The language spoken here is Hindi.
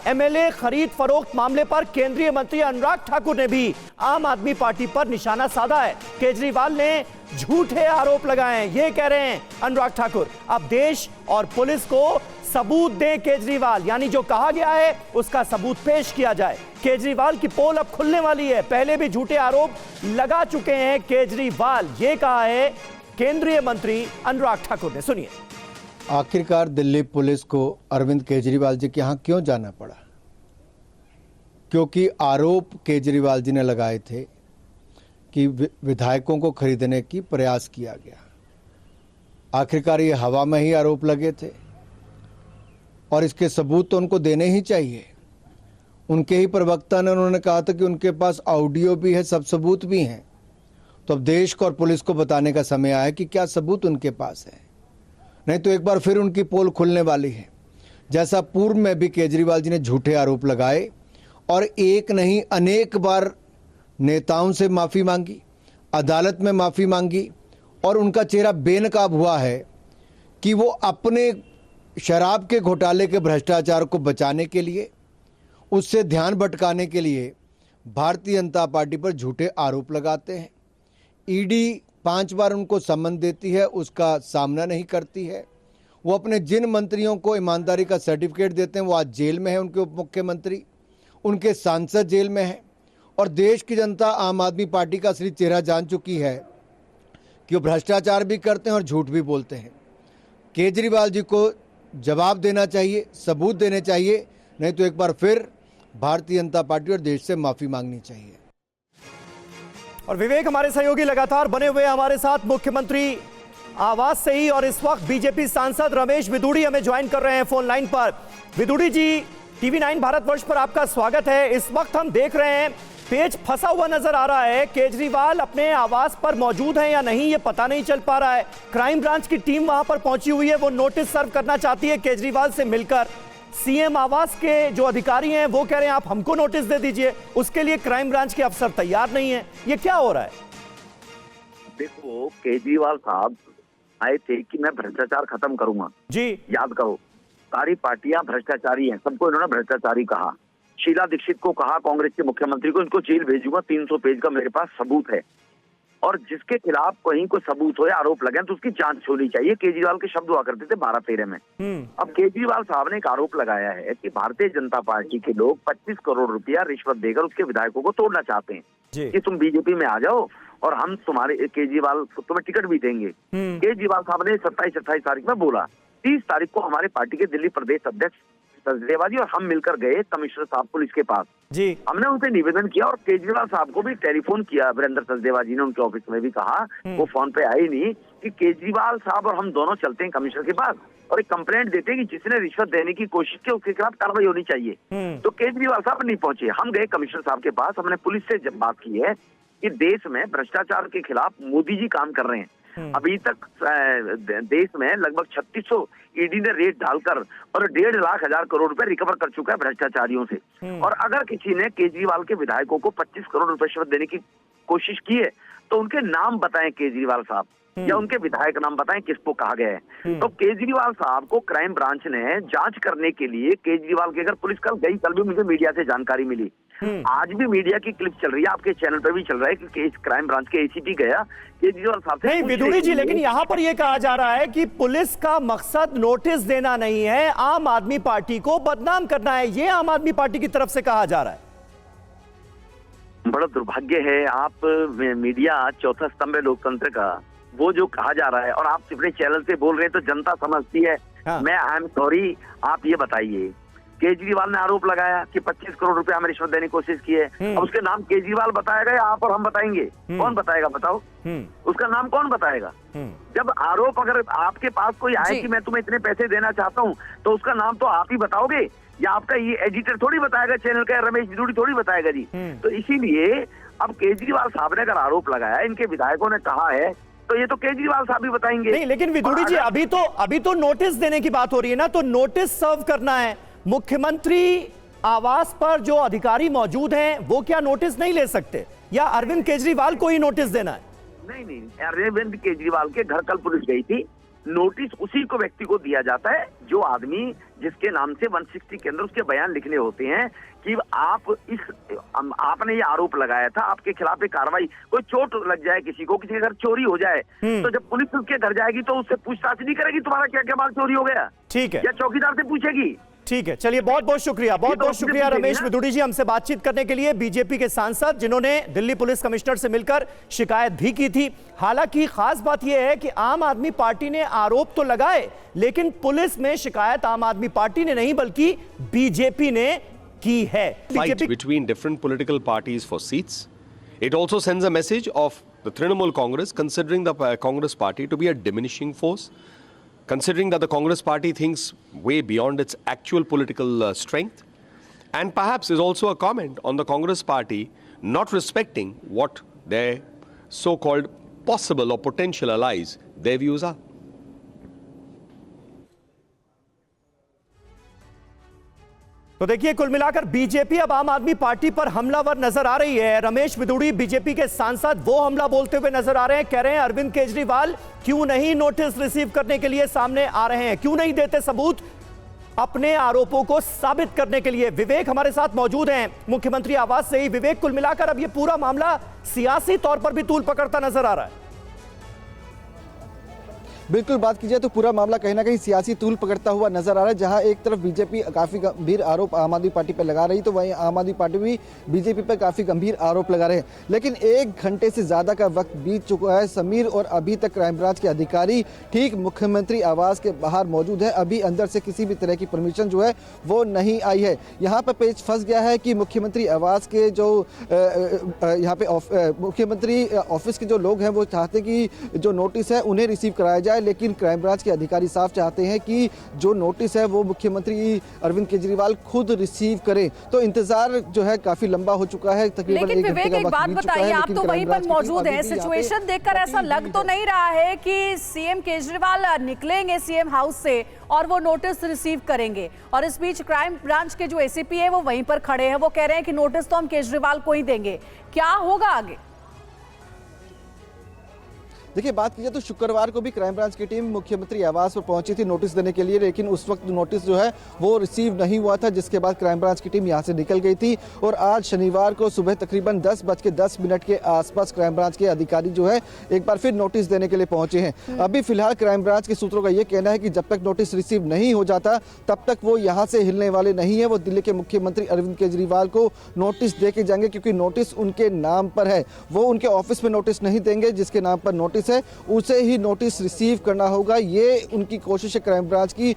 एमएलए खरीद फरोख्त मामले पर केंद्रीय मंत्री अनुराग ठाकुर ने भी आम आदमी पार्टी पर निशाना साधा है। केजरीवाल ने झूठे आरोप लगाए हैं, ये कह रहे हैं अनुराग ठाकुर। अब देश और पुलिस को सबूत दें केजरीवाल, यानी जो कहा गया है उसका सबूत पेश किया जाए। केजरीवाल की पोल अब खुलने वाली है। पहले भी झूठे आरोप लगा चुके हैं केजरीवाल, ये कहा है केंद्रीय मंत्री अनुराग ठाकुर ने। सुनिए। आखिरकार दिल्ली पुलिस को अरविंद केजरीवाल जी के यहाँ क्यों जाना पड़ा? क्योंकि आरोप केजरीवाल जी ने लगाए थे कि विधायकों को खरीदने की प्रयास किया गया। आखिरकार ये हवा में ही आरोप लगे थे और इसके सबूत तो उनको देने ही चाहिए। उनके ही प्रवक्ता ने उन्होंने कहा था कि उनके पास ऑडियो भी है, सब सबूत भी हैं। तो अब देश को और पुलिस को बताने का समय आया कि क्या सबूत उनके पास है, नहीं तो एक बार फिर उनकी पोल खुलने वाली है। जैसा पूर्व में भी केजरीवाल जी ने झूठे आरोप लगाए और एक नहीं अनेक बार नेताओं से माफ़ी मांगी, अदालत में माफ़ी मांगी और उनका चेहरा बेनकाब हुआ है कि वो अपने शराब के घोटाले के भ्रष्टाचार को बचाने के लिए, उससे ध्यान भटकाने के लिए भारतीय जनता पार्टी पर झूठे आरोप लगाते हैं। ईडी 5 बार उनको सम्मन देती है, उसका सामना नहीं करती है। वो अपने जिन मंत्रियों को ईमानदारी का सर्टिफिकेट देते हैं वो आज जेल में है, उनके उप मुख्यमंत्री, उनके सांसद जेल में हैं। और देश की जनता आम आदमी पार्टी का असली चेहरा जान चुकी है कि वो भ्रष्टाचार भी करते हैं और झूठ भी बोलते हैं। केजरीवाल जी को जवाब देना चाहिए, सबूत देने चाहिए, नहीं तो एक बार फिर भारतीय जनता पार्टी और देश से माफ़ी मांगनी चाहिए। और विवेक हमारे सहयोगी लगातार बने हुए हमारे साथ मुख्यमंत्री आवास से ही, और इस वक्त बीजेपी सांसद रमेश विदुड़ी हमें ज्वाइन कर रहे हैं फोन लाइन पर। विदुड़ी जी, टीवी 9 भारतवर्ष पर आपका स्वागत है। इस वक्त हम देख रहे हैं पेच फंसा हुआ नजर आ रहा है। केजरीवाल अपने आवास पर मौजूद हैं या नहीं ये पता नहीं चल पा रहा है। क्राइम ब्रांच की टीम वहां पर पहुंची हुई है, वो नोटिस सर्व करना चाहती है केजरीवाल से मिलकर। सीएम आवास के जो अधिकारी हैं वो कह रहे हैं आप हमको नोटिस दे दीजिए, उसके लिए क्राइम ब्रांच के अफसर तैयार नहीं है। ये क्या हो रहा है? देखो, केजरीवाल साहब आए थे कि मैं भ्रष्टाचार खत्म करूंगा जी। याद करो, सारी पार्टियां भ्रष्टाचारी हैं, सबको इन्होंने भ्रष्टाचारी कहा। शीला दीक्षित को कहा, कांग्रेस के मुख्यमंत्री को, इनको जेल भेजूंगा, 300 पेज का मेरे पास सबूत है। और जिसके खिलाफ कहीं कोई सबूत हो या आरोप लगे तो उसकी जांच होनी चाहिए। केजरीवाल के शब्द हुआ करते थे 12-13 में। अब केजरीवाल साहब ने एक आरोप लगाया है कि भारतीय जनता पार्टी के लोग 25 करोड़ रुपया रिश्वत देकर उसके विधायकों को तोड़ना चाहते हैं कि तुम बीजेपी में आ जाओ और हम तुम्हारे केजरीवाल तुम्हें टिकट भी देंगे। केजरीवाल साहब ने 27-28 तारीख में बोला। 30 तारीख को हमारे पार्टी के दिल्ली प्रदेश अध्यक्ष सचदेवा जी और हम मिलकर गए कमिश्नर साहब पुलिस के पास जी। हमने उनसे निवेदन किया और केजरीवाल साहब को भी टेलीफोन किया। वीरेंद्र सचदेवा जी ने उनके ऑफिस में भी कहा, वो फोन पे आए नहीं, कि केजरीवाल साहब और हम दोनों चलते हैं कमिश्नर के पास और एक कंप्लेंट देते हैं कि जिसने रिश्वत देने की कोशिश की उसके खिलाफ कार्रवाई होनी चाहिए। तो केजरीवाल साहब नहीं पहुंचे। हम गए कमिश्नर साहब के पास, हमने पुलिस से जब बात की है कि देश में भ्रष्टाचार के खिलाफ मोदी जी काम कर रहे हैं। अभी तक देश में लगभग 3600 ईडी ने रेड डालकर और 1.5 लाख करोड़ रुपए रिकवर कर चुका है भ्रष्टाचारियों से। और अगर किसी ने केजरीवाल के विधायकों को 25 करोड़ रुपए रिश्वत देने की कोशिश की है तो उनके नाम बताएं केजरीवाल साहब, या उनके विधायक नाम बताएं किसको कहा गया है। तो केजरीवाल साहब को क्राइम ब्रांच ने जांच करने के लिए केजरीवाल के घर पुलिस कल गई। कल भी मुझे मीडिया से जानकारी मिली, आज भी मीडिया की क्लिप चल रही है, आपके चैनल पर भी चल रहा है कि क्राइम ब्रांच के एसीपी गया केजरीवाल साहब से। नहीं विदुड़ी जी, लेकिन यहाँ पर यह कहा जा रहा है कि पुलिस का मकसद नोटिस देना नहीं है, आम आदमी पार्टी को बदनाम करना है, ये आम आदमी पार्टी की तरफ से कहा जा रहा है। बड़ा दुर्भाग्य है, आप मीडिया चौथा स्तंभ है लोकतंत्र का, वो जो कहा जा रहा है और आप अपने चैनल से बोल रहे हैं तो जनता समझती है। मैं आई एम सॉरी, आप ये बताइए, केजरीवाल ने आरोप लगाया कि 25 करोड़ रुपए हमें रिश्वत देने की कोशिश की है। अब उसके नाम केजरीवाल बताएगा या आप और हम बताएंगे? कौन बताएगा बताओ? उसका नाम कौन बताएगा? जब आरोप अगर आपके पास कोई आए कि मैं तुम्हें इतने पैसे देना चाहता हूँ तो उसका नाम तो आप ही बताओगे, या आपका ये एडिटर थोड़ी बताएगा, चैनल का रमेश विदुड़ी थोड़ी बताएगा जी। तो इसीलिए अब केजरीवाल साहब ने अगर आरोप लगाया, इनके विधायकों ने कहा है, तो ये तो केजरीवाल साहब भी बताएंगे। नहीं, लेकिन विदुड़ी जी अभी तो नोटिस देने की बात हो रही है ना, तो नोटिस सर्व करना है। मुख्यमंत्री आवास पर जो अधिकारी मौजूद हैं वो क्या नोटिस नहीं ले सकते, या अरविंद केजरीवाल को ही नोटिस देना है? नहीं, अरविंद केजरीवाल के घर कल पुलिस गई थी। नोटिस उसी को व्यक्ति को दिया जाता है जो आदमी जिसके नाम से 160 के अंदर उसके बयान लिखने होते हैं कि आपने ये आरोप लगाया था, आपके खिलाफ एक कार्रवाई, कोई चोट लग जाए किसी को, किसी के घर चोरी हो जाए, तो जब पुलिस उसके घर जाएगी तो उससे पूछताछ नहीं करेगी तुम्हारा क्या क्या माल चोरी हो गया, ठीक है, या चौकीदार से पूछेगी। ठीक है, चलिए बहुत बहुत शुक्रिया, बहुत बहुत शुक्रिया रमेश विदुड़ी जी हमसे बातचीत करने के लिए। बीजेपी के सांसद जिन्होंने दिल्ली पुलिस कमिश्नर से मिलकर शिकायत भी की थी। हालांकि खास बात यह है कि आम आदमी पार्टी ने आरोप तो लगाए, लेकिन पुलिस में शिकायत आम आदमी पार्टी ने नहीं बल्कि बीजेपी ने की है। Fight between different political parties for seats. It also sends a message of the Trinamool Congress considering the Congress party to be a diminishing force, considering that the Congress party thinks way beyond its actual political strength, and perhaps is also a comment on the Congress party not respecting what their so-called possible or potential allies, their views are. तो देखिए, कुल मिलाकर बीजेपी अब आम आदमी पार्टी पर हमलावर नजर आ रही है। रमेश विदुड़ी बीजेपी के सांसद वो हमला बोलते हुए नजर आ रहे हैं, कह रहे हैं अरविंद केजरीवाल क्यों नहीं नोटिस रिसीव करने के लिए सामने आ रहे हैं, क्यों नहीं देते सबूत अपने आरोपों को साबित करने के लिए। विवेक हमारे साथ मौजूद हैं मुख्यमंत्री आवास से ही। विवेक, कुल मिलाकर अब ये पूरा मामला सियासी तौर पर भी तूल पकड़ता नजर आ रहा है। बिल्कुल, बात की जाए तो पूरा मामला कहीं ना कहीं सियासी तूल पकड़ता हुआ नजर आ रहा है। जहां एक तरफ बीजेपी काफी गंभीर आरोप आम आदमी पार्टी पर लगा रही, तो वहीं आम आदमी पार्टी भी बीजेपी पर काफी गंभीर आरोप लगा रहे हैं। लेकिन 1 घंटे से ज्यादा का वक्त बीत चुका है समीर, और अभी तक क्राइम ब्रांच के अधिकारी ठीक मुख्यमंत्री आवास के बाहर मौजूद है। अभी अंदर से किसी भी तरह की परमिशन जो है वो नहीं आई है। यहाँ पर पेच फंस गया है कि मुख्यमंत्री आवास के जो यहाँ पे मुख्यमंत्री ऑफिस के जो लोग हैं वो चाहते कि जो नोटिस है उन्हें रिसीव कराया जाए, लेकिन क्राइम ब्रांच के अधिकारी साफ चाहते हैं कि जो नोटिस है वो मुख्यमंत्री अरविंद केजरीवाल खुद रिसीव करें। तो इंतजार जो है काफी लंबा हो चुका है, तकरीबन लेकिन विवेक एक बात बताइए, आप तो वहीं पर मौजूद हैं, सिचुएशन देखकर ऐसा लग तो नहीं रहा है कि सीएम केजरीवाल निकलेंगे सीएम हाउस से और वो नोटिस रिसीव करेंगे, और इस बीच क्राइम ब्रांच के जो एसीपी है वो वहीं पर खड़े हैं, वो कह रहे हैं कि नोटिस तो हम केजरीवाल को ही देंगे। क्या होगा आगे? देखिए, बात की जाए तो शुक्रवार को भी क्राइम ब्रांच की टीम मुख्यमंत्री आवास पर पहुंची थी नोटिस देने के लिए, लेकिन उस वक्त नोटिस जो है वो रिसीव नहीं हुआ था, जिसके बाद क्राइम ब्रांच की टीम यहां से निकल गई थी। और आज शनिवार को सुबह तकरीबन 10:10 के आसपास क्राइम ब्रांच के अधिकारी जो है एक बार फिर नोटिस देने के लिए पहुंचे हैं। अभी फिलहाल क्राइम ब्रांच के सूत्रों का यह कहना है कि जब तक नोटिस रिसीव नहीं हो जाता तब तक वो यहाँ से हिलने वाले नहीं है। वो दिल्ली के मुख्यमंत्री अरविंद केजरीवाल को नोटिस दे के जाएंगे, क्योंकि नोटिस उनके नाम पर है। वो उनके ऑफिस में नोटिस नहीं देंगे, जिसके नाम पर नोटिस है उसे ही नोटिस रिसीव करना होगा। ये उनकी कोशिश है क्राइम ब्रांच की,